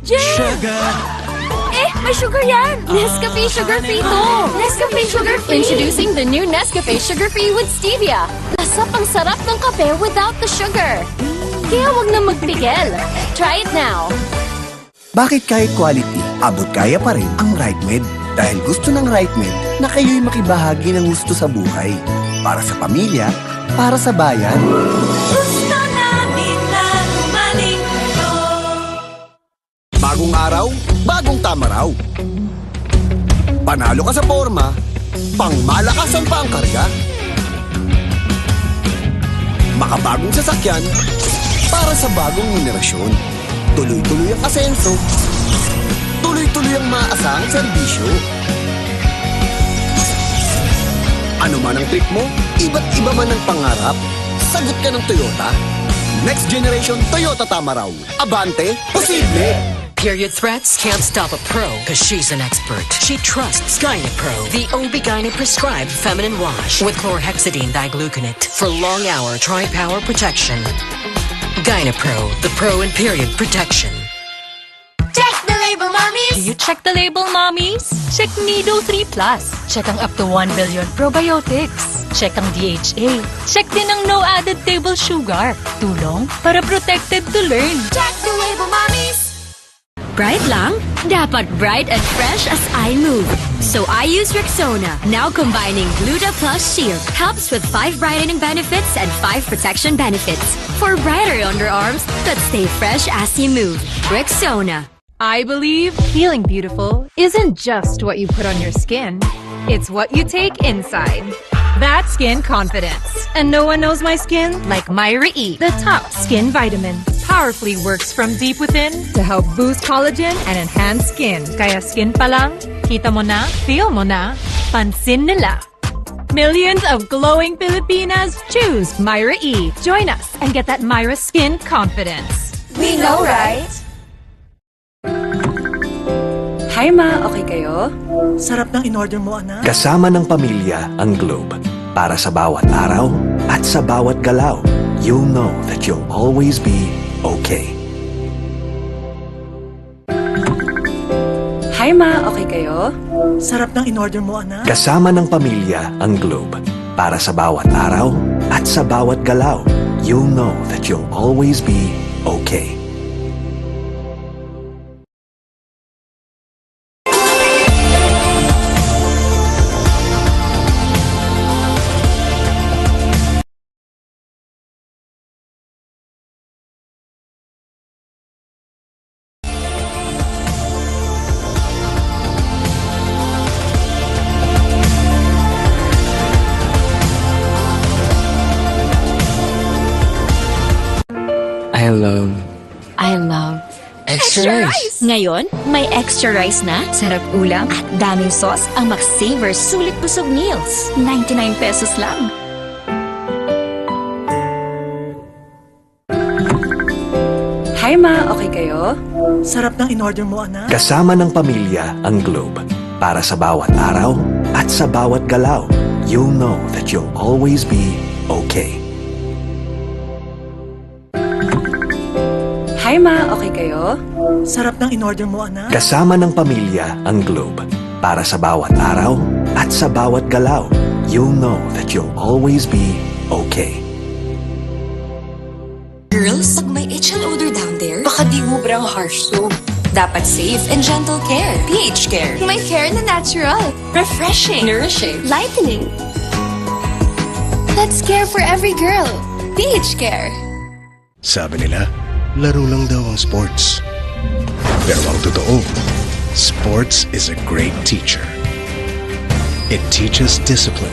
Sugar! May sugar yan! Nescafe Sugar Free to! Nescafe Sugar Free! Introducing the new Nescafe Sugar Free with Stevia. Lasap ang sarap ng kape without the sugar. Kaya wag na magpigil. Try it now. Bakit kahit quality, abot kaya pa rin ang RightMed? Dahil gusto ng RightMed na kayo'y makibahagi ng gusto sa buhay. Para sa pamilya, para sa bayan. Gusto namin na gumaling kayo. Bagong araw, bagong tama raw. Panalo ka sa forma, pangmalakasan pa ang karga. Makabagong sasakyan, para sa bagong henerasyon. Tuloy-tuloy ang asenso, tuloy-tuloy ang maaasahang serbisyo. Ano man ang trip mo, iba't iba man ang pangarap, sagot ka ng Toyota. Next generation Toyota Tama raw. Abante, posible! Period threats can't stop a pro because she's an expert. She trusts GynaPro, the OB-GYN prescribed feminine wash with chlorhexidine digluconate for long-hour tri-power protection. GynaPro, the pro in period protection. Check the label, mommies! Do you check the label, mommies? Check Nido 3 Plus. Check ang up to 1 billion probiotics. Check ang DHA. Check din ang no added table sugar. Tulong para protected to learn. Check the label, mommies! Bright lang? Dapat bright and fresh as I move. So I use Rexona, now combining Gluta Plus Shield. Helps with 5 brightening benefits and 5 protection benefits. For brighter underarms that stay fresh as you move. Rexona. I believe feeling beautiful isn't just what you put on your skin. It's what you take inside. That's skin confidence. And no one knows my skin like Myra E, the top skin vitamin. Powerfully works from deep within to help boost collagen and enhance skin. Kaya skin pa lang, kita mo na, feel mo na, pansin nila. Millions of glowing Filipinas choose Myra E. Join us and get that Myra skin confidence. We know, right? Hi ma, okay kayo? Sarap ng in-order mo, anak. Kasama ng pamilya ang Globe. Para sa bawat araw at sa bawat galaw, you'll know that you'll always be okay. Hi ma, okay kayo? Sarap ng in-order mo, anak. Kasama ng pamilya ang Globe. Para sa bawat araw at sa bawat galaw, you'll know that you'll always be okay. I love extra rice. Ngayon, may extra rice na, sarap ulam, at daming sauce ang Max-Savor Sulit Busog Meals. 99 pesos lang. Hi ma, okay kayo? Sarap ng in-order mo, anak. Kasama ng pamilya ang Globe. Para sa bawat araw at sa bawat galaw, you'll know that you'll always be okay. Hi ma, okay kayo? Sarap ng in-order mo, anak. Kasama ng pamilya ang Globe. Para sa bawat araw at sa bawat galaw, you'll know that you'll always be okay. Girls, pag may itch and odor down there, baka di mubrang harsh soap. Dapat safe and gentle care. pH Care. May care na natural. Refreshing. Nourishing. Lightening. That's care for every girl. pH Care. Sabi nila, laro lang daw ang sports. Pero ang totoo, sports is a great teacher. It teaches discipline.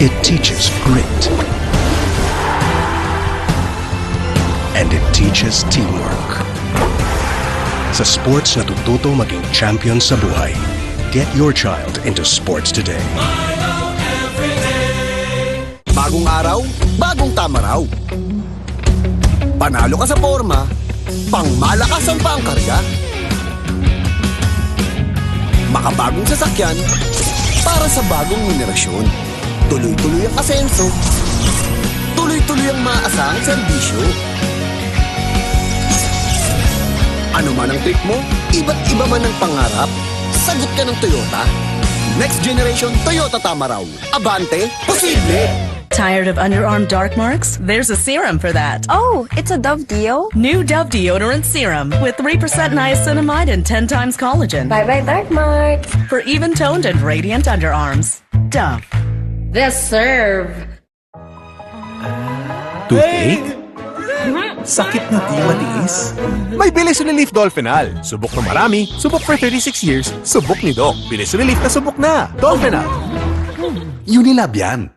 It teaches grit. And it teaches teamwork. Sa sports natututo maging champion sa buhay. Get your child into sports today. Bagong araw, bagong tama raw. Panalo ka sa forma, pangmalakasan pa ang karga. Makabagong sasakyan, para sa bagong henerasyon. Tuloy-tuloy ang asenso, tuloy-tuloy ang maasahang serbisyo. Ano man ang trip mo, iba't iba man ang pangarap, sagot ka ng Toyota. Next generation Toyota Tamaraw. Abante, posible! Tired of underarm dark marks? There's a serum for that. Oh, it's a Dove Deo? New Dove Deodorant Serum with 3% niacinamide and 10 times collagen. Bye-bye, dark marks. For even-toned and radiant underarms. Dove. The serve. Toothache? Sakit na di matiis? May Bilis Relief Dolphinal. Subok na marami, subok for 36 years, subok ni Doc. Bilis Relief na subok na. Dolphinal. Unilab yan.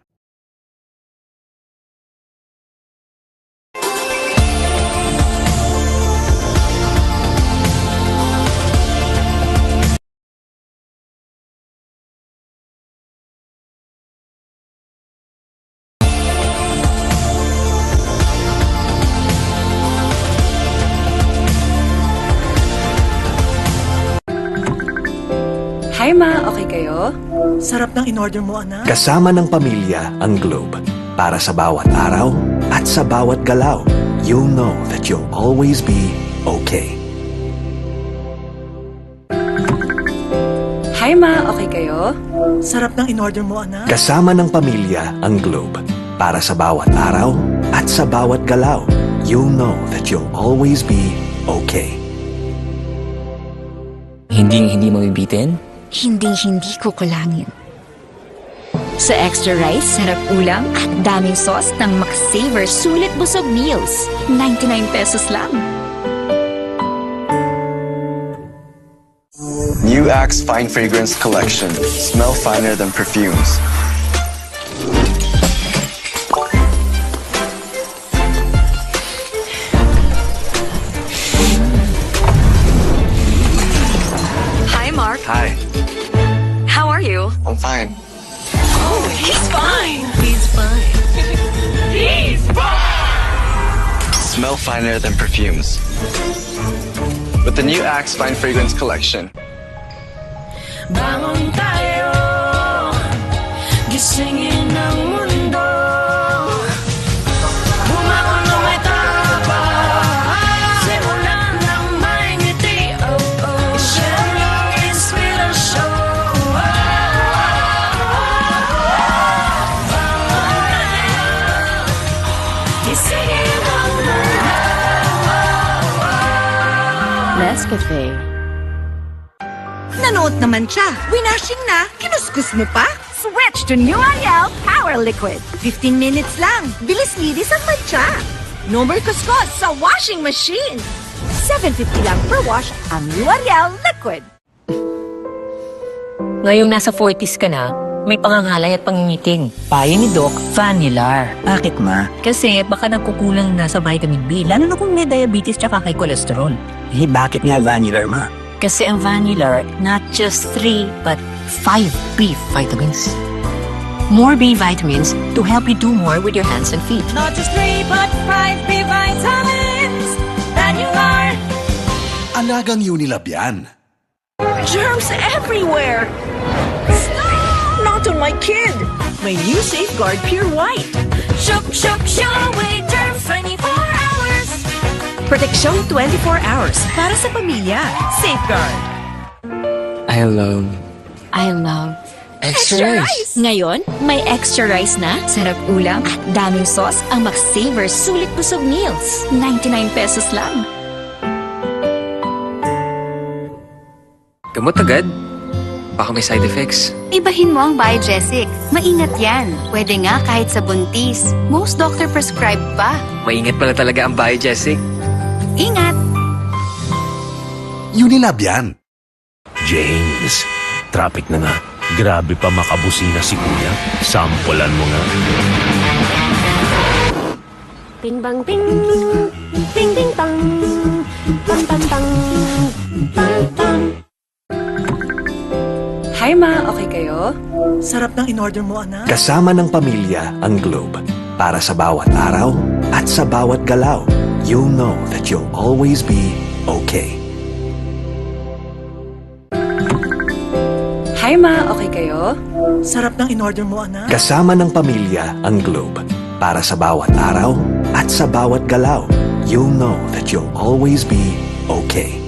Hi, Ma. Okay kayo? Sarap ng in-order mo, anak. Kasama ng pamilya ang Globe. Para sa bawat araw at sa bawat galaw, you'll know that you'll always be okay. Hi, Ma. Okay kayo? Sarap ng in-order mo, anak. Kasama ng pamilya ang Globe. Para sa bawat araw at sa bawat galaw, you'll know that you'll always be okay. Hindi mabibitin? Hinding-hindi ko kulangin. Sa extra rice, sarap ulam at daming sauce ng McSaver Sulit Busog Meals. 99 pesos lang. New Axe Fine Fragrance Collection. Smell finer than perfumes. Hi, Mark. Hi, How are you? I'm fine. Oh, he's fine. He's fine. He's fine. Smell finer than perfumes. With the new Axe Fine Fragrance Collection. Bangon tayo, gisingin ang mundo. Bumangon na may tapang, simulan ng may ngiti. I-share ang inspirasyon. Bangon tayo, gisingin ang mundo. Nescafe. Nanood naman siya. Winashing na. Kinuskus mo pa. Switch to New Ariel Power Liquid. 15 minutes lang. Bilis linis ang mancha. No more kuskus sa washing machine. $7.50 lang per wash ang New Ariel Liquid. Ngayong nasa 40s ka na, may pangangalay at pangingiting. Payo ni Doc, Vanilar. Bakit ma? Kasi baka nagkukulang na sa vitamin B, lalo na kung may diabetes tsaka kay cholesterol. Eh, bakit nga Vanilar ma? Kasi ang Vanilar, not just 3, but 5 B vitamins. More B vitamins to help you do more with your hands and feet. Not just 3 but 5 B vitamins that you are. Alagang Unilab yan. Germs everywhere. Not on my kid. My new Safeguard Pure White. Shook, away germs 24 hours. Protection 24 hours para sa pamilya. Safeguard. I love Extra rice. Ngayon, may extra rice na, sarap ulam at daming sauce ang McSaver Sulit Busog Meals. 99 pesos lang. Gamot agad? Baka may side effects. Ibahin mo ang Biogesic. Maingat yan. Pwede nga kahit sa buntis. Most doctor prescribe pa. Maingat pala talaga ang Biogesic. Ingat! Unilab yan. James, traffic na nga. Grabe pa makabusina si Kuya. Sampulan mo nga. Bing bang bing. Bing bing bang. Bang bang bang. Bang bang. Hi, Ma. Okay kayo? Sarap ng in-order mo, anak. Kasama ng pamilya ang Globe. Para sa bawat araw at sa bawat galaw, you'll know that you'll always be okay. Hi, Ma. Okay kayo? Sarap ng in-order mo, anak. Kasama ng pamilya ang Globe. Para sa bawat araw at sa bawat galaw, you'll know that you'll always be okay.